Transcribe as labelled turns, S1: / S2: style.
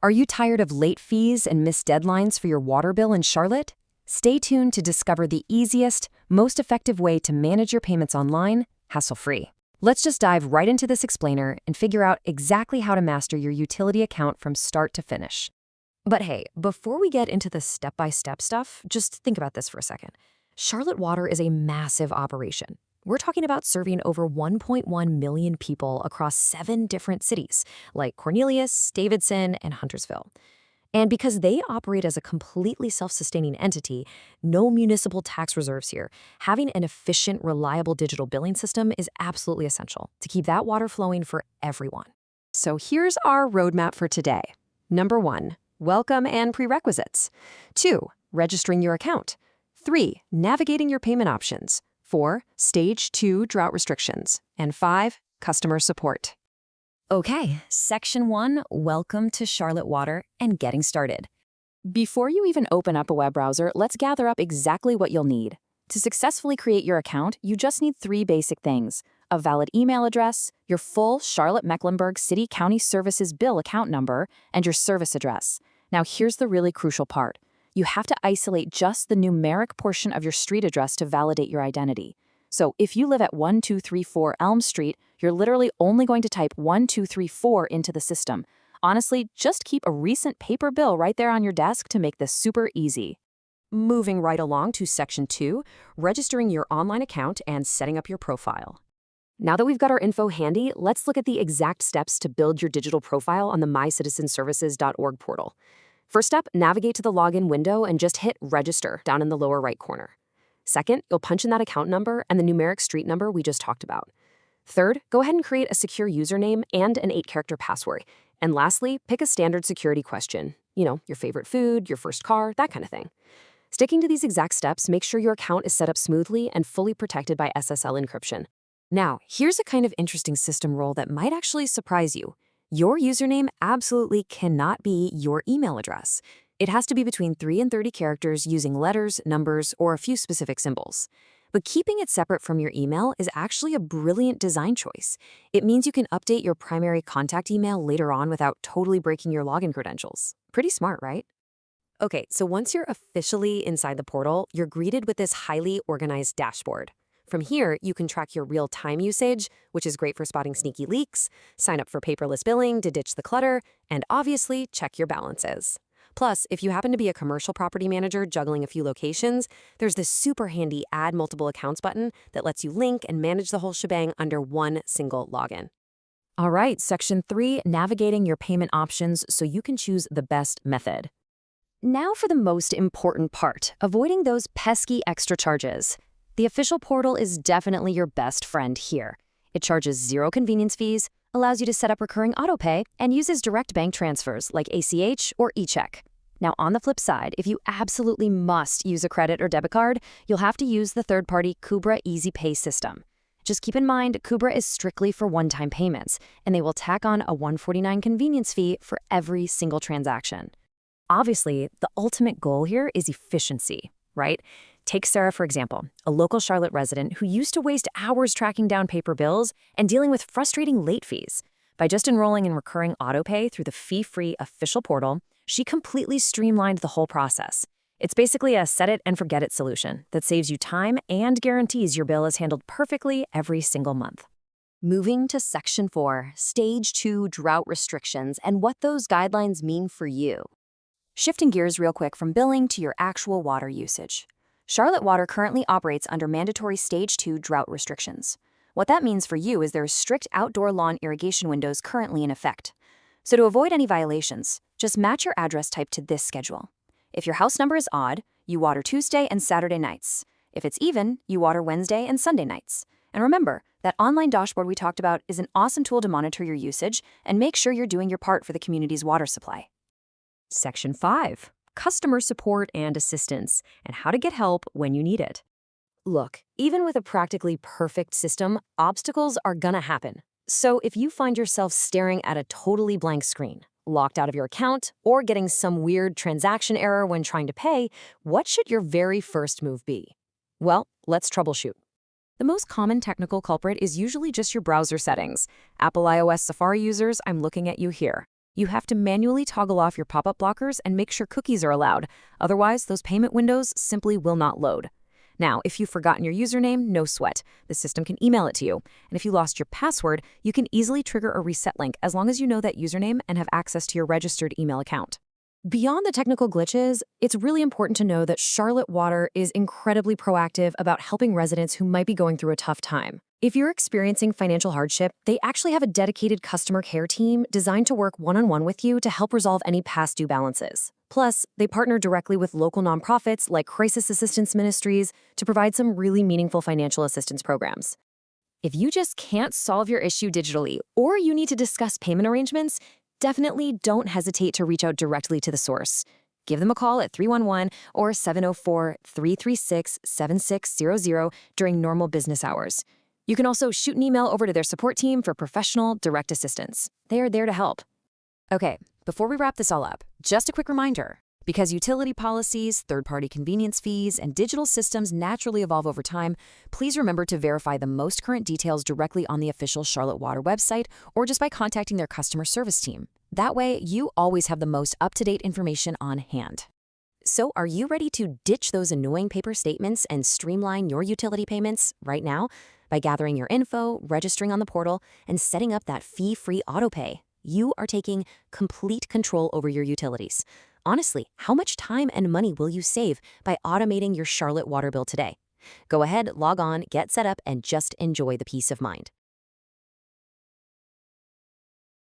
S1: Are you tired of late fees and missed deadlines for your water bill in Charlotte? Stay tuned to discover the easiest, most effective way to manage your payments online, hassle-free. Let's just dive right into this explainer and figure out exactly how to master your utility account from start to finish. But hey, before we get into the step-by-step stuff, just think about this for a second. Charlotte Water is a massive operation. We're talking about serving over 1.1 million people across 7 different cities, like Cornelius, Davidson, and Huntersville. And because they operate as a completely self-sustaining entity, no municipal tax reserves here, having an efficient, reliable digital billing system is absolutely essential to keep that water flowing for everyone. So here's our roadmap for today. Number 1, welcome and prerequisites. 2, registering your account. 3, navigating your payment options. 4, Stage 2 drought restrictions. And 5, customer support. Okay, Section 1, welcome to Charlotte Water and getting started. Before you even open up a web browser, let's gather up exactly what you'll need. To successfully create your account, you just need 3 basic things: a valid email address, your full Charlotte-Mecklenburg City County Services Bill account number, and your service address. Now here's the really crucial part. You have to isolate just the numeric portion of your street address to validate your identity. So if you live at 1234 Elm Street, you're literally only going to type 1234 into the system. Honestly, just keep a recent paper bill right there on your desk to make this super easy. Moving right along to Section 2, registering your online account and setting up your profile. Now that we've got our info handy, let's look at the exact steps to build your digital profile on the mycitizenservices.org portal. First up, navigate to the login window and just hit register down in the lower right corner. Second, you'll punch in that account number and the numeric street number we just talked about. Third, go ahead and create a secure username and an 8-character password. And lastly, pick a standard security question. Your favorite food, your first car, that kind of thing. Sticking to these exact steps, make sure your account is set up smoothly and fully protected by SSL encryption. Now, here's a kind of interesting system rule that might actually surprise you. Your username absolutely cannot be your email address. It has to be between 3 and 30 characters using letters, numbers, or a few specific symbols. But keeping it separate from your email is actually a brilliant design choice. It means you can update your primary contact email later on without totally breaking your login credentials. Pretty smart, right? Okay, so once you're officially inside the portal, you're greeted with this highly organized dashboard. From here, you can track your real-time usage, which is great for spotting sneaky leaks, sign up for paperless billing to ditch the clutter, and obviously check your balances. Plus, if you happen to be a commercial property manager juggling a few locations, there's this super handy Add Multiple Accounts button that lets you link and manage the whole shebang under one single login. All right, Section 3, navigating your payment options so you can choose the best method. Now for the most important part, avoiding those pesky extra charges. The official portal is definitely your best friend here. It charges 0 convenience fees, allows you to set up recurring autopay, and uses direct bank transfers like ACH or eCheck. Now, on the flip side, if you absolutely must use a credit or debit card, you'll have to use the third-party Kubra Easy Pay system. Just keep in mind, Kubra is strictly for one-time payments, and they will tack on a $149 convenience fee for every single transaction. Obviously, the ultimate goal here is efficiency, right? Take Sarah, for example, a local Charlotte resident who used to waste hours tracking down paper bills and dealing with frustrating late fees. By just enrolling in recurring autopay through the fee-free official portal, she completely streamlined the whole process. It's basically a set-it-and-forget-it solution that saves you time and guarantees your bill is handled perfectly every single month. Moving to Section 4, Stage 2 drought restrictions and what those guidelines mean for you. Shifting gears real quick from billing to your actual water usage. Charlotte Water currently operates under mandatory Stage 2 drought restrictions. What that means for you is there are strict outdoor lawn irrigation windows currently in effect. So to avoid any violations, just match your address type to this schedule. If your house number is odd, you water Tuesday and Saturday nights. If it's even, you water Wednesday and Sunday nights. And remember, that online dashboard we talked about is an awesome tool to monitor your usage and make sure you're doing your part for the community's water supply. Section 5. Customer support and assistance, and how to get help when you need it. Look, even with a practically perfect system, obstacles are gonna happen. So if you find yourself staring at a totally blank screen, locked out of your account, or getting some weird transaction error when trying to pay, what should your very first move be? Well, let's troubleshoot. The most common technical culprit is usually just your browser settings. Apple iOS Safari users, I'm looking at you here. You have to manually toggle off your pop-up blockers and make sure cookies are allowed. Otherwise, those payment windows simply will not load. Now, if you've forgotten your username, no sweat. The system can email it to you. And if you lost your password, you can easily trigger a reset link as long as you know that username and have access to your registered email account. Beyond the technical glitches, it's really important to know that Charlotte Water is incredibly proactive about helping residents who might be going through a tough time. If you're experiencing financial hardship, they actually have a dedicated customer care team designed to work one-on-one with you to help resolve any past due balances. Plus, they partner directly with local nonprofits like crisis assistance ministries to provide some really meaningful financial assistance programs. If you just can't solve your issue digitally, or you need to discuss payment arrangements, definitely don't hesitate to reach out directly to the source. Give them a call at 311 or 704-336-7600 during normal business hours. You can also shoot an email over to their support team for professional, direct assistance. They are there to help. Okay, before we wrap this all up, just a quick reminder. Because utility policies, third-party convenience fees, and digital systems naturally evolve over time, please remember to verify the most current details directly on the official Charlotte Water website or just by contacting their customer service team. That way, you always have the most up-to-date information on hand. So, are you ready to ditch those annoying paper statements and streamline your utility payments right now? By gathering your info, registering on the portal, and setting up that fee-free autopay, you are taking complete control over your utilities. Honestly, how much time and money will you save by automating your Charlotte water bill today? Go ahead, log on, get set up, and just enjoy the peace of mind.